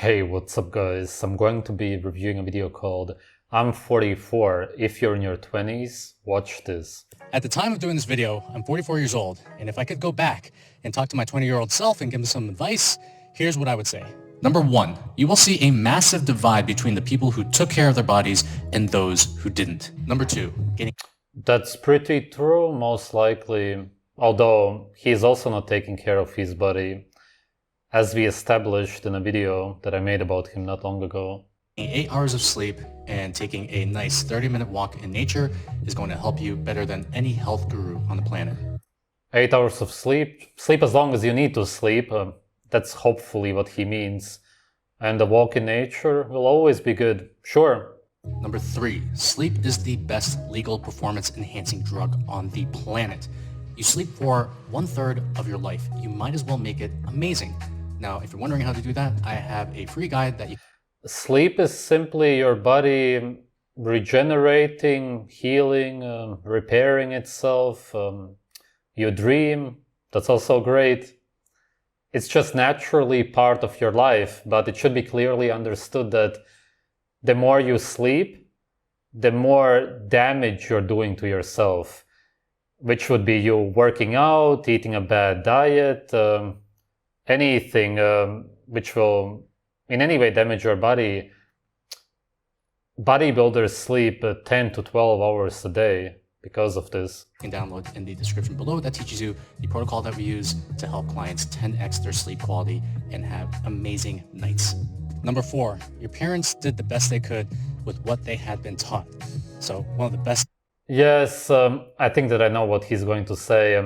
Hey, what's up guys? I'm going to be reviewing a video called I'm 44. If you're in your 20s, watch this. At the time of doing this video, I'm 44 years old, and if I could go back and talk to my 20-year-old self and give him some advice, here's what I would say. Number 1, you will see a massive divide between the people who took care of their bodies and those who didn't. Number 2, That's pretty true, most likely, although he's also not taking care of his body, as we established in a video that I made about him not long ago. 8 hours of sleep and taking a nice 30-minute walk in nature is going to help you better than any health guru on the planet. 8 hours of sleep as long as you need to sleep, that's hopefully what he means. And a walk in nature will always be good, sure. Number 3, sleep is the best legal performance-enhancing drug on the planet. You sleep for 1/3 of your life. You might as well make it amazing. Now, if you're wondering how to do that, I have a free guide that you... Sleep is simply your body regenerating, healing, repairing itself. You dream, that's also great. It's just naturally part of your life, but it should be clearly understood that the more you sleep, the more damage you're doing to yourself, which would be you working out, eating a bad diet, anything which will in any way damage your body. Bodybuilders sleep 10 to 12 hours a day because of this. You can download in the description below that teaches you the protocol that we use to help clients 10x their sleep quality and have amazing nights. Number 4, your parents did the best they could with what they had been taught. So one of the best... Yes, I think that I know what he's going to say.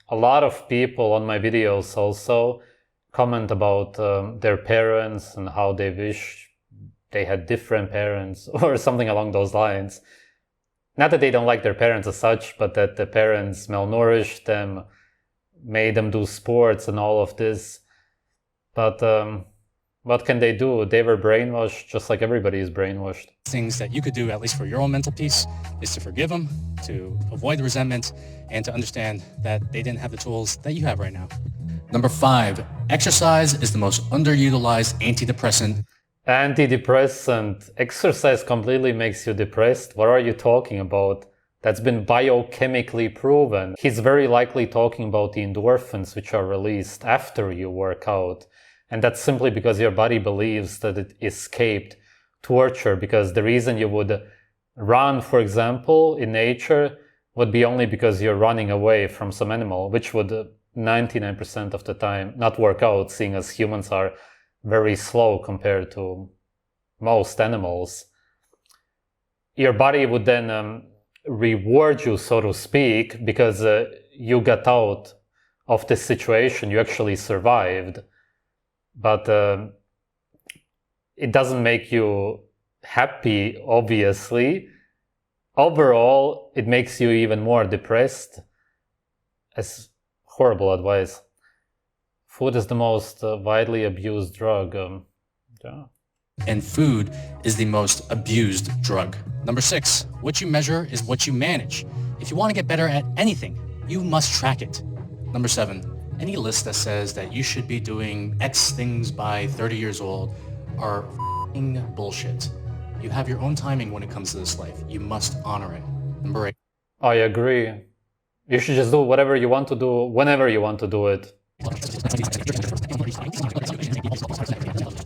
A lot of people on my videos also comment about their parents and how they wish they had different parents or something along those lines. Not that they don't like their parents as such, but that the parents malnourished them, made them do sports and all of this. But what can they do? They were brainwashed just like everybody is brainwashed. Things that you could do, at least for your own mental peace, is to forgive them, to avoid the resentment, and to understand that they didn't have the tools that you have right now. Number 5, exercise is the most underutilized antidepressant. Antidepressant. Exercise completely makes you depressed? What are you talking about? That's been biochemically proven. He's very likely talking about the endorphins which are released after you work out. And that's simply because your body believes that it escaped torture, because the reason you would run, for example, in nature would be only because you're running away from some animal, which would 99% of the time not work out, seeing as humans are very slow compared to most animals. Your body would then reward you, so to speak, because you got out of this situation, you actually survived. But it doesn't make you happy, obviously. Overall, it makes you even more depressed. As horrible advice. Food is the most widely abused drug. Yeah. And food is the most abused drug. Number 6, what you measure is what you manage. If you want to get better at anything, you must track it. Number 7, any list that says that you should be doing X things by 30 years old are f***ing bullshit. You have your own timing when it comes to this life. You must honor it. Number 8. I agree. You should just do whatever you want to do, whenever you want to do it.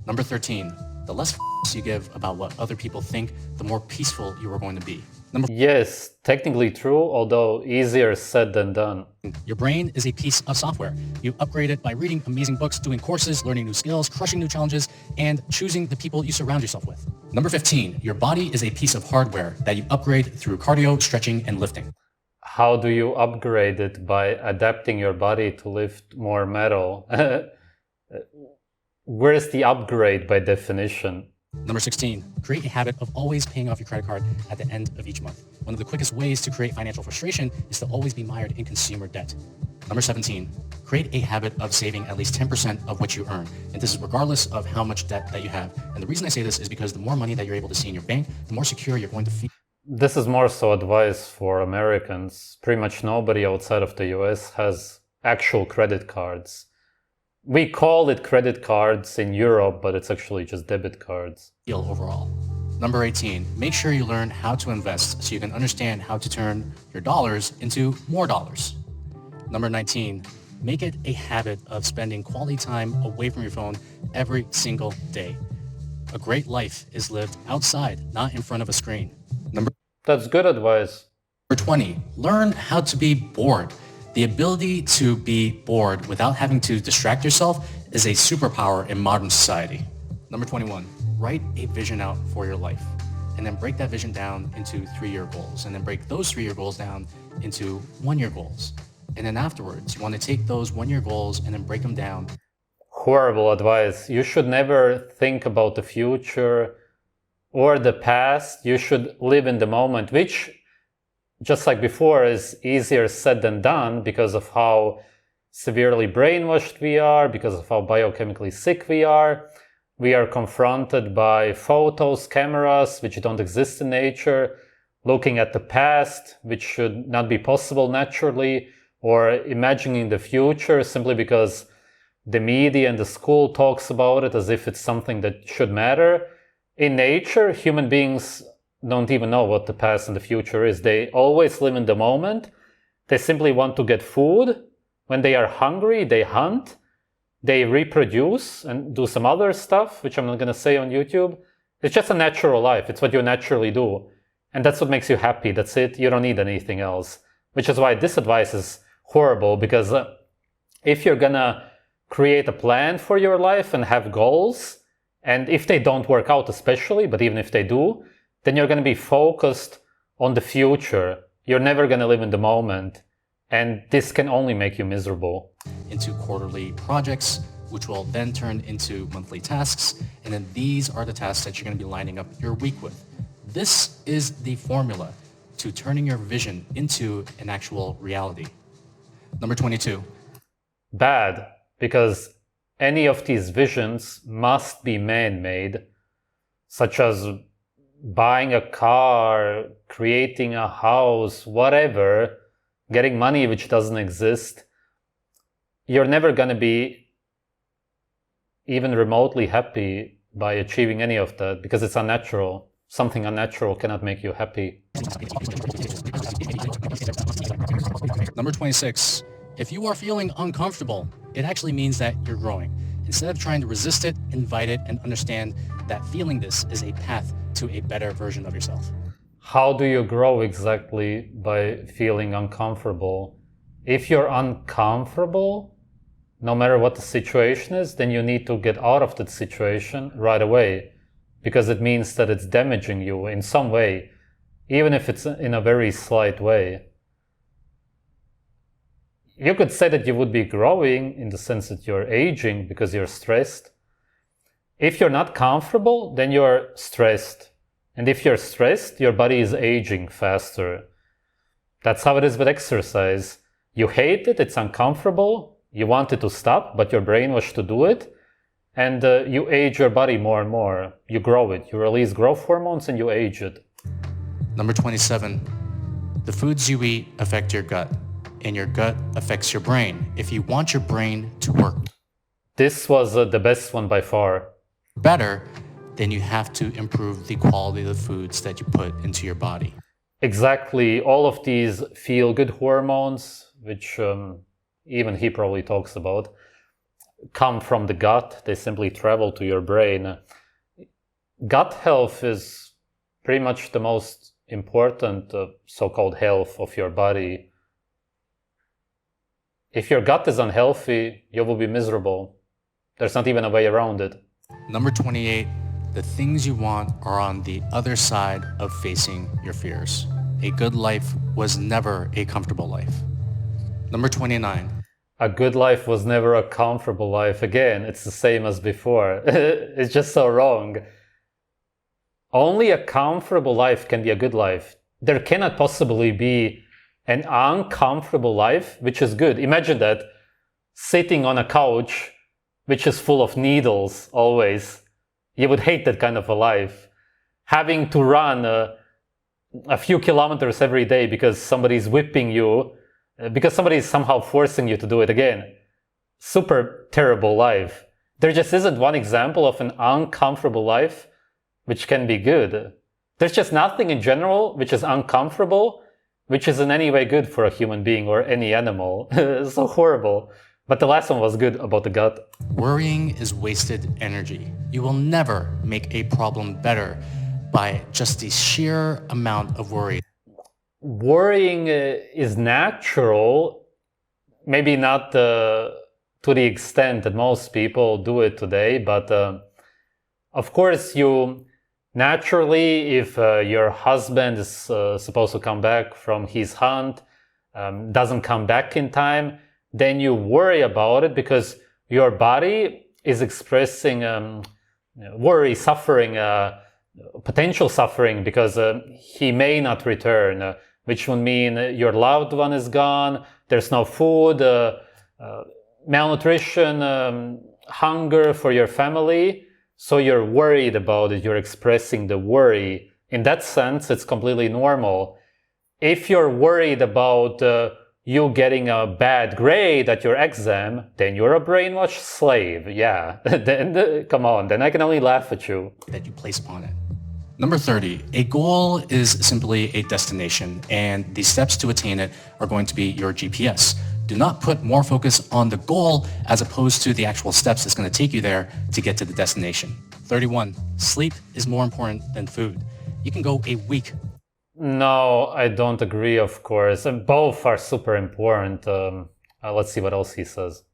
Number 13, the less f***s you give about what other people think, the more peaceful you are going to be. Yes, technically true, although easier said than done. Your brain is a piece of software. You upgrade it by reading amazing books, doing courses, learning new skills, crushing new challenges, and choosing the people you surround yourself with. Number 15, your body is a piece of hardware that you upgrade through cardio, stretching, and lifting. How do you upgrade it? By adapting your body to lift more metal. Where is the upgrade by definition? Number 16, create a habit of always paying off your credit card at the end of each month. One of the quickest ways to create financial frustration is to always be mired in consumer debt. Number 17, create a habit of saving at least 10% of what you earn. And this is regardless of how much debt that you have. And the reason I say this is because the more money that you're able to see in your bank, the more secure you're going to feel. This is more so advice for Americans. Pretty much nobody outside of the US has actual credit cards. We call it credit cards in Europe, but it's actually just debit cards. Feel overall. Number 18, make sure you learn how to invest so you can understand how to turn your dollars into more dollars. Number 19, make it a habit of spending quality time away from your phone every single day. A great life is lived outside, not in front of a screen. That's good advice. Number 20, learn how to be bored. The ability to be bored without having to distract yourself is a superpower in modern society. Number 21, write a vision out for your life and then break that vision down into 3-year goals and then break those 3-year goals down into 1-year goals. And then afterwards, you want to take those 1-year goals and then break them down. Horrible advice. You should never think about the future or the past. You should live in the moment, which, just like before, is easier said than done because of how severely brainwashed we are, because of how biochemically sick we are. We are confronted by photos, cameras, which don't exist in nature, looking at the past, which should not be possible naturally, or imagining the future simply because the media and the school talks about it as if it's something that should matter. In nature, human beings don't even know what the past and the future is. They always live in the moment. They simply want to get food. When they are hungry, they hunt. They reproduce and do some other stuff, which I'm not going to say on YouTube. It's just a natural life. It's what you naturally do. And that's what makes you happy. That's it. You don't need anything else. Which is why this advice is horrible, because if you're going to create a plan for your life and have goals, and if they don't work out especially, but even if they do, then you're going to be focused on the future. You're never going to live in the moment. And this can only make you miserable. Into quarterly projects, which will then turn into monthly tasks. And then these are the tasks that you're going to be lining up your week with. This is the formula to turning your vision into an actual reality. Number 22. Bad, because any of these visions must be man-made, such as buying a car, creating a house, whatever, getting money which doesn't exist. You're never going to be even remotely happy by achieving any of that because it's unnatural. Something unnatural cannot make you happy. Number 26. If you are feeling uncomfortable, it actually means that you're growing. Instead of trying to resist it, invite it and understand that feeling this is a path to a better version of yourself. How do you grow exactly? By feeling uncomfortable. If you're uncomfortable, no matter what the situation is, then you need to get out of that situation right away, because it means that it's damaging you in some way, even if it's in a very slight way. You could say that you would be growing in the sense that you're aging because you're stressed. If you're not comfortable, then you're stressed. And if you're stressed, your body is aging faster. That's how it is with exercise. You hate it, it's uncomfortable, you want it to stop, but you're brainwashed to do it. And you age your body more and more. You grow it. You release growth hormones and you age it. Number 27. The foods you eat affect your gut, and your gut affects your brain. If you want your brain to work This was the best one by far. better, then you have to improve the quality of the foods that you put into your body. Exactly. All of these feel-good hormones, which even he probably talks about, come from the gut. They simply travel to your brain. Gut health is pretty much the most important so-called health of your body. If your gut is unhealthy, you will be miserable. There's not even a way around it. Number 28. The things you want are on the other side of facing your fears. A good life was never a comfortable life. Number 29. A good life was never a comfortable life. Again, it's the same as before. It's just so wrong. Only a comfortable life can be a good life. There cannot possibly be an uncomfortable life which is good. Imagine that, sitting on a couch which is full of needles always. You would hate that kind of a life. Having to run a few kilometers every day because somebody's whipping you, because somebody is somehow forcing you to do it again. super terrible life. There just isn't one example of an uncomfortable life which can be good. There's just nothing in general which is uncomfortable, which is in any way good for a human being or any animal. It's so horrible. But the last one was good about the gut. Worrying is wasted energy. You will never make a problem better by just the sheer amount of worry. Worrying is natural, maybe not to the extent that most people do it today, but of course you naturally, if your husband is supposed to come back from his hunt, doesn't come back in time, then you worry about it because your body is expressing worry, suffering, potential suffering because he may not return, which would mean your loved one is gone, there's no food, malnutrition, hunger for your family. So you're worried about it, you're expressing the worry. In that sense, it's completely normal. If you're worried about you getting a bad grade at your exam, then you're a brainwashed slave. Yeah, then come on, then I can only laugh at you. That you place upon it. Number 30, a goal is simply a destination, and the steps to attain it are going to be your GPS. Do not put more focus on the goal as opposed to the actual steps that's going to take you there to get to the destination. 31, sleep is more important than food. You can go a week. No, I don't agree, of course. Both are super important. Let's see what else he says.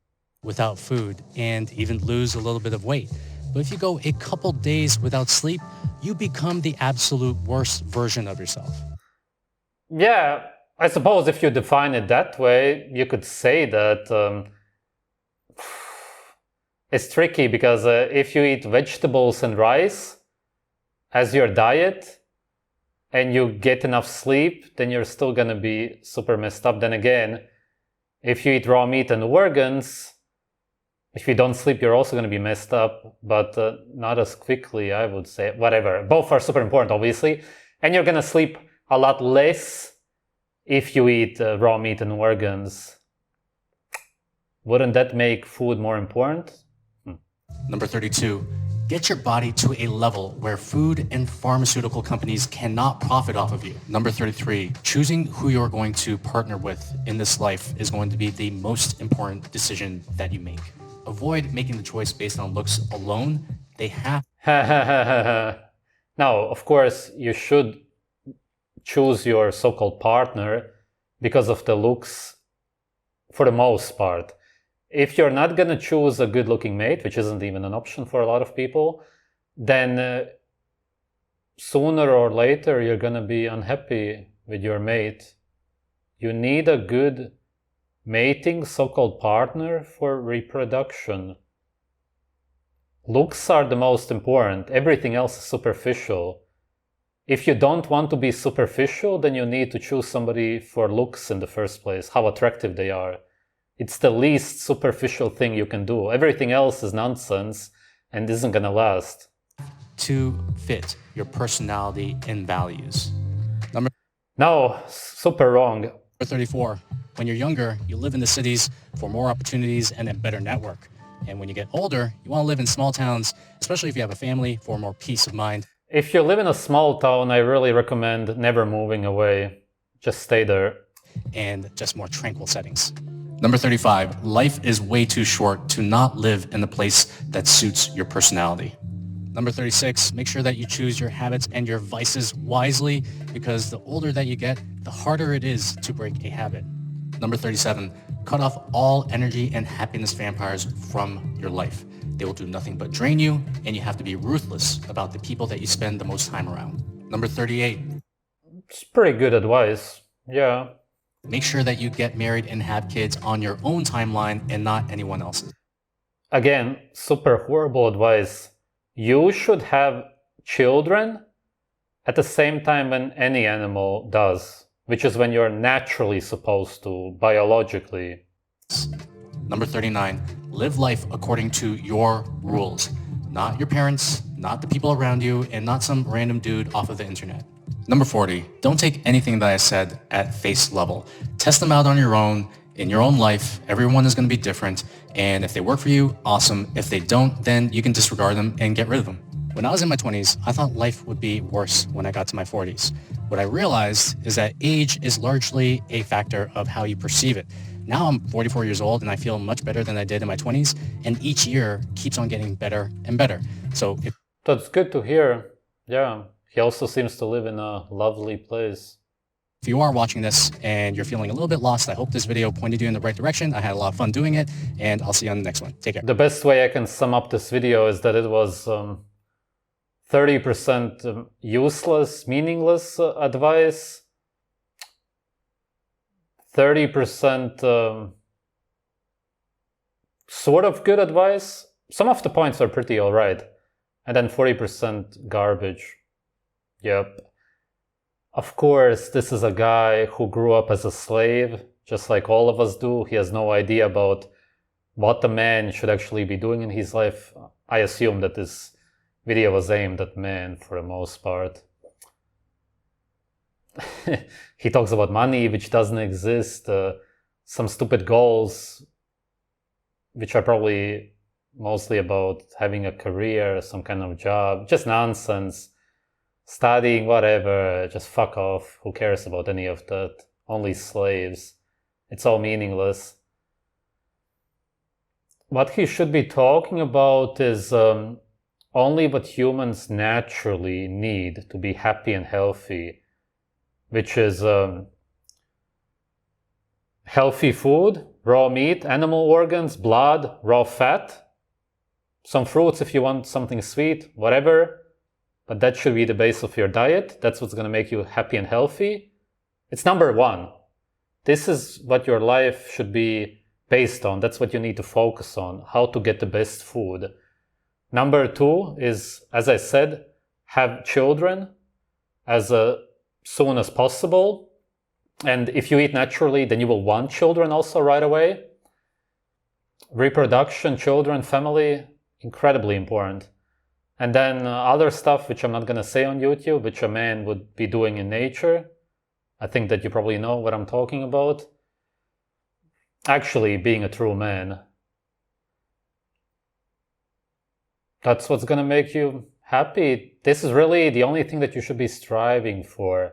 Without food and even lose a little bit of weight. But if you go a couple days without sleep, you become the absolute worst version of yourself. Yeah, I suppose if you define it that way, you could say that it's tricky because if you eat vegetables and rice as your diet, and you get enough sleep, then you're still gonna be super messed up. Then again, if you eat raw meat and organs, if you don't sleep, you're also gonna be messed up, but not as quickly, I would say. Whatever. Both are super important, obviously. And you're gonna sleep a lot less if you eat raw meat and organs. Wouldn't that make food more important? Number 32. Get your body to a level where food and pharmaceutical companies cannot profit off of you. Number 33, choosing who you're going to partner with in this life is going to be the most important decision that you make. Avoid making the choice based on looks alone. They have... Now, of course, you should choose your so-called partner because of the looks for the most part. If you're not going to choose a good-looking mate, which isn't even an option for a lot of people, then sooner or later you're going to be unhappy with your mate. You need a good mating, so-called partner for reproduction. Looks are the most important. Everything else is superficial. If you don't want to be superficial, then you need to choose somebody for looks in the first place, how attractive they are. It's the least superficial thing you can do. Everything else is nonsense and isn't gonna last. To fit your personality and values. No, super wrong. Number 34. When you're younger, you live in the cities for more opportunities and a better network. And when you get older, you want to live in small towns, especially if you have a family, for more peace of mind. If you live in a small town, I really recommend never moving away. Just stay there. And just more tranquil settings. Number 35, life is way too short to not live in the place that suits your personality. Number 36, make sure that you choose your habits and your vices wisely because the older that you get, the harder it is to break a habit. Number 37, cut off all energy and happiness vampires from your life. They will do nothing but drain you, and you have to be ruthless about the people that you spend the most time around. Number 38. It's pretty good advice. Yeah. Make sure that you get married and have kids on your own timeline and not anyone else's. Again, super horrible advice. You should have children at the same time when any animal does, which is when you're naturally supposed to, biologically. Number 39, live life according to your rules. Not your parents, not the people around you, and not some random dude off of the internet. Number 40, don't take anything that I said at face level. Test them out on your own In your own life, everyone is going to be different, and if they work for you, awesome. If they don't, then you can disregard them and get rid of them. When I was in my 20s, I thought life would be worse when I got to my 40s. What I realized is that age is largely a factor of how you perceive it. Now I'm 44 years old and I feel much better than I did in my 20s, and each year keeps on getting better and better. So that's good to hear. Yeah, he also seems to live in a lovely place. if you are watching this and you're feeling a little bit lost, I hope this video pointed you in the right direction. I had a lot of fun doing it, and I'll see you on the next one. Take care. The best way I can sum up this video is that it was 30% useless, meaningless advice, 30% sort of good advice. Some of the points are pretty alright, and then 40% garbage. Yep. Of course, this is a guy who grew up as a slave, just like all of us do. He has no idea about what the man should actually be doing in his life. I assume that this video was aimed at men for the most part. He talks about money, which doesn't exist, some stupid goals, which are probably mostly about having a career, some kind of job, just nonsense. Studying, whatever, just fuck off. Who cares about any of that? Only slaves. It's all meaningless. What he should be talking about is only what humans naturally need to be happy and healthy, which is healthy food, raw meat, animal organs, blood, raw fat, some fruits if you want something sweet, whatever. But that should be the base of your diet. That's what's going to make you happy and healthy. It's number one. This is what your life should be based on. That's what you need to focus on, how to get the best food. Number two is, as I said, have children as soon as possible. And if you eat naturally, then you will want children also right away. Reproduction, children, family, incredibly important. And then other stuff, which I'm not going to say on YouTube, which a man would be doing in nature. I think that you probably know what I'm talking about. Actually, being a true man. That's what's going to make you happy. This is really the only thing that you should be striving for.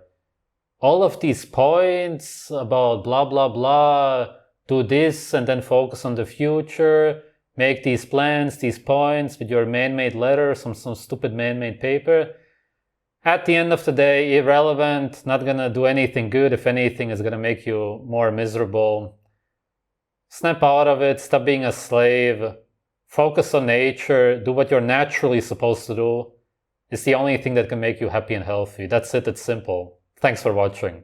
All of these points about blah, blah, blah, do this and then focus on the future, make these plans, these points with your man-made letter, some stupid man-made paper. At the end of the day, irrelevant, not gonna do anything good. If anything, it's gonna make you more miserable. Snap out of it, stop being a slave, focus on nature, do what you're naturally supposed to do. It's the only thing that can make you happy and healthy. That's it, it's simple. Thanks for watching.